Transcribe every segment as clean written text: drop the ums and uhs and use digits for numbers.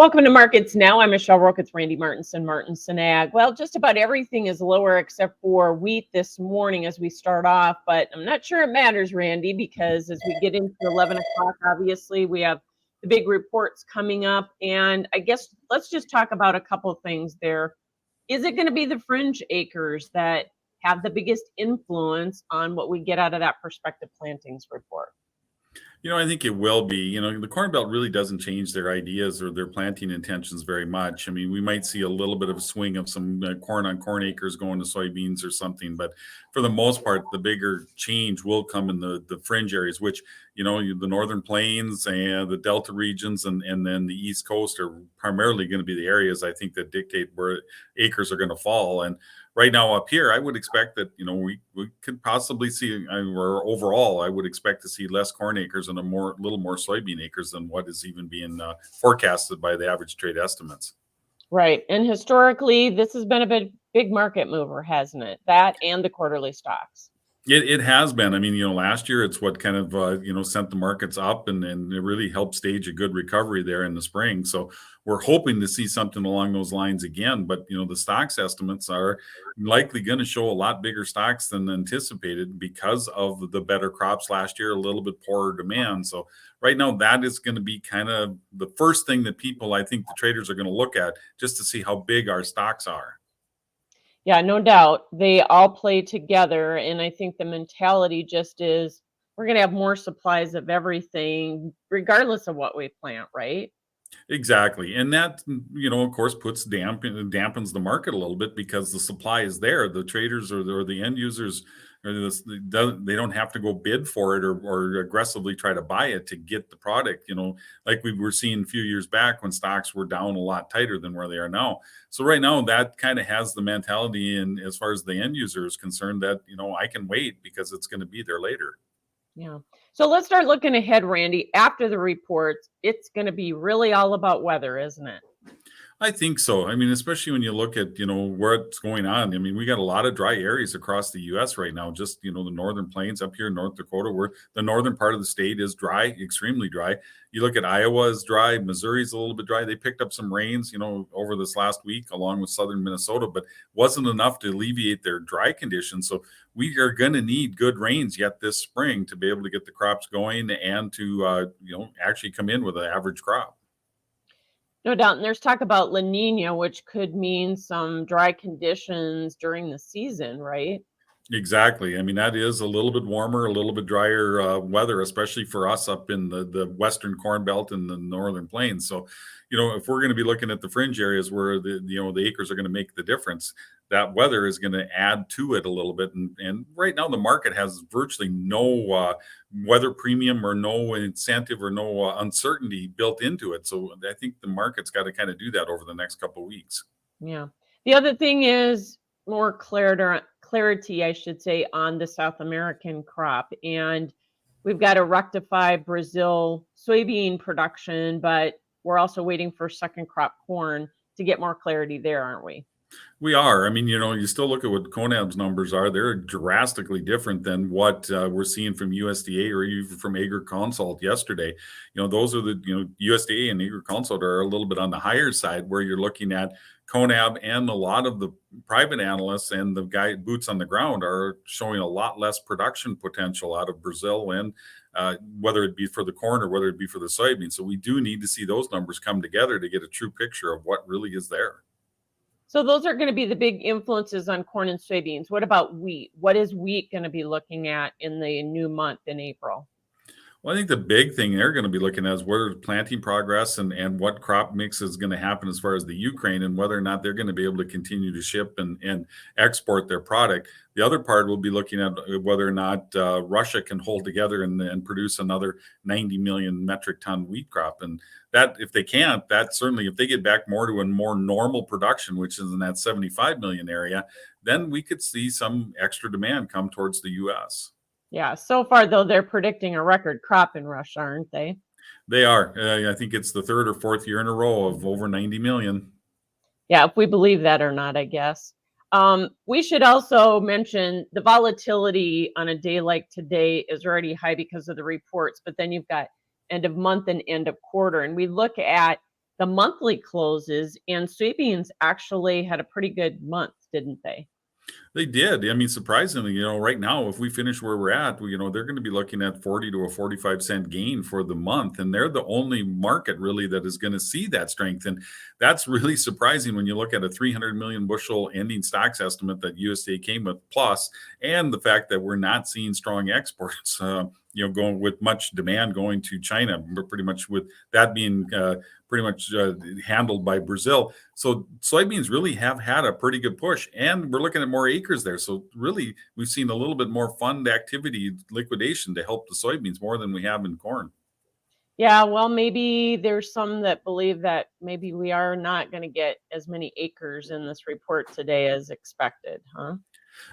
Welcome to Markets Now. I'm Michelle Rook. It's Randy Martinson, Martinson Ag. Well, just about everything is lower except for wheat this morning as we start off, but I'm not sure it matters, Randy, because as we get into 11 o'clock, obviously, we have the big reports coming up. And I guess let's just talk about a couple of things there. Is it going to be the fringe acres that have the biggest influence on what we get out of that prospective plantings report? I think it will be. The Corn Belt really doesn't change their ideas or their planting intentions very much. I mean, we might see a little bit of a swing of some corn on corn acres going to soybeans or something, but for the most part, the bigger change will come in the fringe areas, which, the northern plains and the Delta regions and then the East Coast are primarily going to be the areas I think that dictate where acres are going to fall. And right now up here, I would expect that, we could possibly see, or overall, I would expect to see less corn acres and little more soybean acres than what is even being forecasted by the average trade estimates. Right. And historically, this has been a big market mover, hasn't it? That and the quarterly stocks. It has been. I mean, last year it's what kind of sent the markets up, and it really helped stage a good recovery there in the spring. So we're hoping to see something along those lines again. But the stocks estimates are likely going to show a lot bigger stocks than anticipated because of the better crops last year, a little bit poorer demand. So right now that is going to be kind of the first thing that people, I think, the traders are going to look at just to see how big our stocks are. Yeah, no doubt. They all play together. And I think the mentality just is we're going to have more supplies of everything, regardless of what we plant, right? Exactly. And that, of course, dampens the market a little bit because the supply is there. The traders or the end users, they don't have to go bid for it or aggressively try to buy it to get the product, like we were seeing a few years back when stocks were down a lot tighter than where they are now. So right now, that kind of has the mentality, and as far as the end user is concerned, that, I can wait because it's going to be there later. Yeah. So let's start looking ahead, Randy. After the reports, it's going to be really all about weather, isn't it? I think so. I mean, especially when you look at, what's going on. I mean, we got a lot of dry areas across the U.S. right now, just, the northern plains up here in North Dakota, where the northern part of the state is dry, extremely dry. You look at Iowa is dry, Missouri's a little bit dry. They picked up some rains, over this last week, along with southern Minnesota, but wasn't enough to alleviate their dry conditions. So we are going to need good rains yet this spring to be able to get the crops going and to, actually come in with an average crop. No doubt. And there's talk about La Nina, which could mean some dry conditions during the season, right? Exactly. I mean, that is a little bit warmer, a little bit drier weather, especially for us up in the Western Corn Belt and the Northern Plains. So, if we're going to be looking at the fringe areas where the acres are going to make the difference, that weather is going to add to it a little bit. And right now, the market has virtually no weather premium or no incentive or no uncertainty built into it. So I think the market's got to kind of do that over the next couple of weeks. Yeah. The other thing is more clarity, I should say, on the South American crop. And we've got to rectify Brazil soybean production, but we're also waiting for second crop corn to get more clarity there, aren't we? We are. I mean, you still look at what CONAB's numbers are. They're drastically different than what we're seeing from USDA or even from AgriConsult yesterday. Those are USDA and AgriConsult are a little bit on the higher side, where you're looking at CONAB and a lot of the private analysts and the guy boots on the ground are showing a lot less production potential out of Brazil, and whether it be for the corn or whether it be for the soybean. So we do need to see those numbers come together to get a true picture of what really is there. So those are going to be the big influences on corn and soybeans. What about wheat? What is wheat going to be looking at in the new month in April? Well, I think the big thing they're going to be looking at is what are planting progress and what crop mix is going to happen as far as the Ukraine and whether or not they're going to be able to continue to ship and export their product. The other part will be looking at whether or not Russia can hold together and produce another 90 million metric ton wheat crop. And that, if they can't, that certainly, if they get back more to a more normal production, which is in that 75 million area, then we could see some extra demand come towards the U.S. Yeah, so far, though, they're predicting a record crop in Russia, aren't they? They are. I think it's the third or fourth year in a row of over 90 million. Yeah, if we believe that or not, I guess. We should also mention the volatility on a day like today is already high because of the reports, but then you've got end of month and end of quarter. And we look at the monthly closes, and soybeans actually had a pretty good month, didn't they? They did. I mean, surprisingly, right now, if we finish where we're at, they're going to be looking at 40 to a 45-cent gain for the month. And they're the only market really that is going to see that strength. And that's really surprising when you look at a 300 million bushel ending stocks estimate that USDA came with, plus, and the fact that we're not seeing strong exports. Going with much demand going to China, pretty much with that being pretty much handled by Brazil. So soybeans really have had a pretty good push, and we're looking at more acres there. So really, we've seen a little bit more fund activity liquidation to help the soybeans more than we have in corn. Yeah, well, maybe there's some that believe that maybe we are not going to get as many acres in this report today as expected, huh?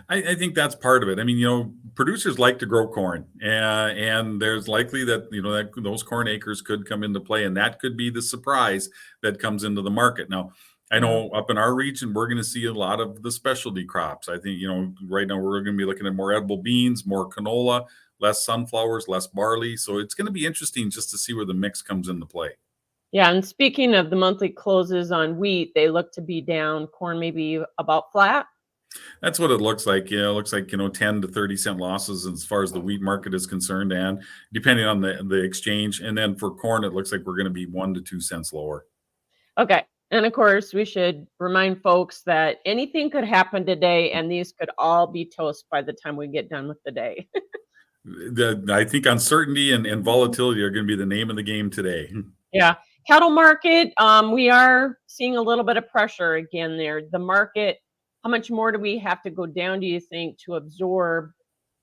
I think that's part of it. I mean, producers like to grow corn, and there's likely that that those corn acres could come into play, and that could be the surprise that comes into the market. Now, I Yeah. know up in our region, we're going to see a lot of the specialty crops. I think right now we're going to be looking at more edible beans, more canola, less sunflowers, less barley. So it's going to be interesting just to see where the mix comes into play. Yeah, and speaking of the monthly closes on wheat, they look to be down. Corn maybe about flat. That's what it looks like. Yeah, it looks like 10 to 30 cent losses as far as the wheat market is concerned, and depending on the exchange. And then for corn, it looks like we're going to be 1 to 2 cents lower. Okay. And of course, we should remind folks that anything could happen today, and these could all be toast by the time we get done with the day. I think uncertainty and volatility are going to be the name of the game today. Yeah. Cattle market, we are seeing a little bit of pressure again there. The market, how much more do we have to go down, do you think, to absorb,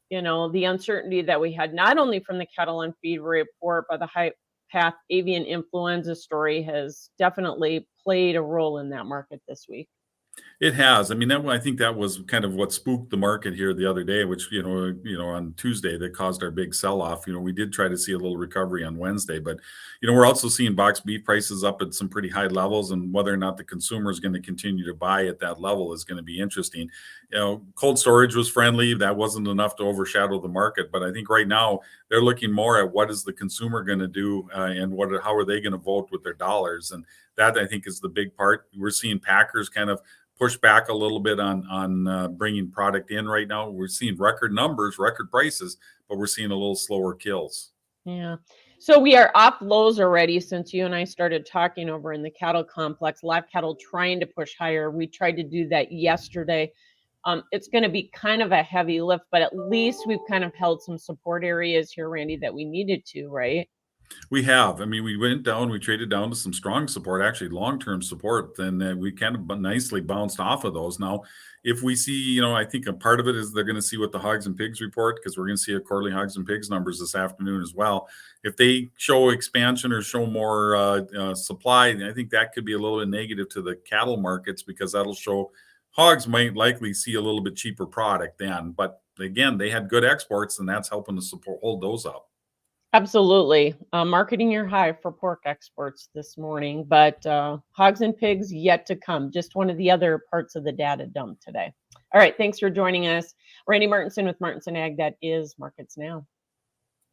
the uncertainty that we had not only from the cattle and feed report, but the high path avian influenza story has definitely played a role in that market this week. It has. I mean, I think that was kind of what spooked the market here the other day, which on Tuesday that caused our big sell-off. We did try to see a little recovery on Wednesday, but we're also seeing box beef prices up at some pretty high levels, and whether or not the consumer is going to continue to buy at that level is going to be interesting. Cold storage was friendly. That wasn't enough to overshadow the market, but I think right now they're looking more at what is the consumer going to do, and how are they going to vote with their dollars, and that I think is the big part. We're seeing packers kind of push back a little bit on bringing product in right now. We're seeing record numbers, record prices, but we're seeing a little slower kills. Yeah. So we are off lows already since you and I started talking over in the cattle complex. Live cattle trying to push higher. We tried to do that yesterday. It's going to be kind of a heavy lift, but at least we've kind of held some support areas here, Randy, that we needed to, right? We have. I mean, we went down, we traded down to some strong support, actually long-term support. Then we kind of nicely bounced off of those. Now, if we see, I think a part of it is they're going to see what the hogs and pigs report, because we're going to see a quarterly hogs and pigs numbers this afternoon as well. If they show expansion or show more supply, I think that could be a little bit negative to the cattle markets, because that'll show hogs might likely see a little bit cheaper product then. But again, they had good exports, and that's helping to support hold those up. Absolutely. Marketing your high for pork exports this morning, but hogs and pigs yet to come. Just one of the other parts of the data dump today. All right. Thanks for joining us. Randy Martinson with Martinson Ag. That is Markets Now.